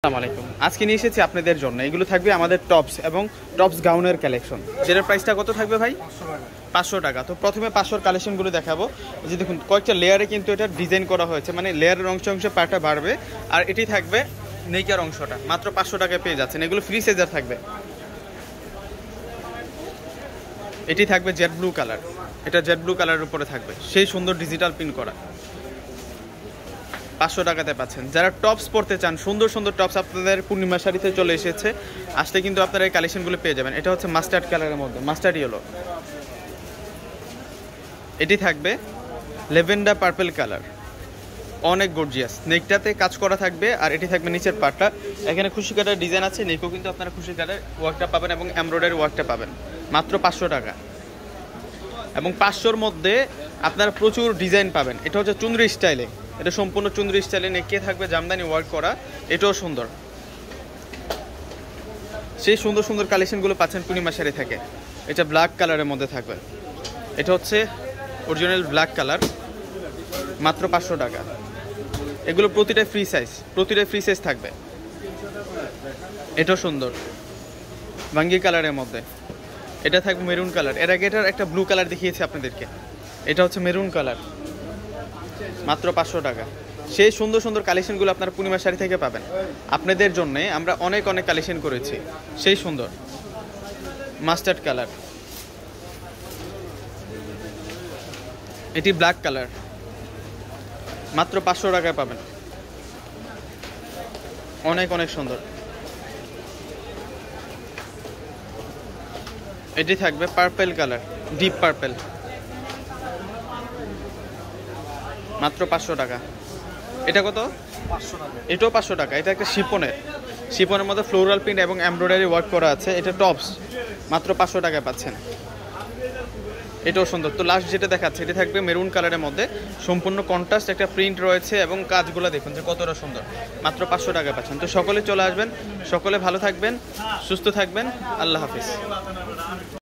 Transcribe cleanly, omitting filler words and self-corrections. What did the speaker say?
আসসালামু আলাইকুম। আজকে নিয়ে এসেছি আপনাদের জন্য, এগুলো থাকবে আমাদের টপস এবং টপস গাউনের কালেকশন, যেটার প্রাইসটা কত থাকবে ভাই? 500 টাকা। তো প্রথমে 500 কালেকশনগুলো দেখাবো। যে দেখুন কয়েকটা লেয়ারে কিন্তু এটা ডিজাইন করা হয়েছে, মানে লেয়ারের অংশে অংশে পাটা বাড়বে। আর এটি থাকবে নেইকার অংশটা মাত্র 500 টাকায় পেয়ে যাচ্ছেন। এগুলো ফ্রি সাইজার থাকবে। এটি থাকবে জেড ব্লু কালার, এটা জেড ব্লু কালারের উপরে থাকবে, সেই সুন্দর ডিজিটাল প্রিন্ট করা। 500 টাকাতে পাচ্ছেন। যারা টপস পরতে চান, সুন্দর সুন্দর টপস আপনাদের পূর্ণিমা শাড়িতে চলে এসেছে, আসলে কিন্তু আপনারা এই কালেকশনগুলো পেয়ে যাবেন। এটা হচ্ছে মাস্টার্ড কালারের মধ্যে, মাস্টার্ড ইয়েলো। এটি থাকবে লেভেন্ডার পার্পল কালার, অনেক গর্জিয়াস। নেকটাতে কাজ করা থাকবে, আর এটি থাকবে নিচের পাটটা। এখানে খুশি কাটার ডিজাইন আছে, নেকও কিন্তু আপনারা খুশি কাটার ওয়ার্কটা পাবেন এবং এমব্রয়ডারি ওয়ার্কটা পাবেন মাত্র 500 টাকা। এবং 500-র মধ্যে আপনারা প্রচুর ডিজাইন পাবেন। এটা হচ্ছে চুনরি স্টাইলে, এটা সম্পূর্ণ চুনরি স্টাইলে, নেকে থাকবে জামদানি ওয়ার্ক করা, এটাও সুন্দর। সেই সুন্দর সুন্দর কালেকশনগুলো পাচ্ছেন পূর্ণিমা শাড়ি থেকে। এটা ব্ল্যাক কালারের মধ্যে থাকবে, এটা হচ্ছে অরিজিনাল ব্ল্যাক কালার, মাত্র 500 টাকা। এগুলো প্রতিটা ফ্রি সাইজ থাকবে। এটাও সুন্দর ভাঙ্গি কালারের মধ্যে। এটা থাকবে মেরুন কালার, এর আগে এটার একটা ব্লু কালার দেখিয়েছি আপনাদেরকে, এটা হচ্ছে মেরুন কালার, মাত্র 500 টাকা। সেই সুন্দর সুন্দর কালেকশনগুলো আপনারা পূর্ণিমা শাড়ি থেকে পাবেন। আপনাদের জন্য আমরা অনেক অনেক কালেকশন করেছি, সেই সুন্দর মাস্টার্ড কালার। এটি ব্ল্যাক কালার, মাত্র 500 টাকায় পাবেন, অনেক অনেক সুন্দর। এটি থাকবে পার্পল কালার, ডিপ পার্পল, মাত্র 500 টাকা। এটা কত? 500 টাকা। এটাও 500 টাকা। এটা একটা শিপনের মধ্যে ফ্লোরাল প্রিন্ট এবং এমব্রয়ডারি ওয়ার্ক করা আছে। এটা টপস, মাত্র 500 টাকায় পাচ্ছেন। এটাও সুন্দর। তো লাস্ট যেটা দেখাচ্ছে, এটা থাকবে মেরুন কালারের মধ্যে, সম্পূর্ণ কন্ট্রাস্ট একটা প্রিন্ট রয়েছে এবং কাজগুলো দেখুন যে কতটা সুন্দর, মাত্র 500 টাকায় পাচ্ছেন। তো সকলে চলে আসবেন, সকলে ভালো থাকবেন, সুস্থ থাকবেন। আল্লাহ হাফিজ।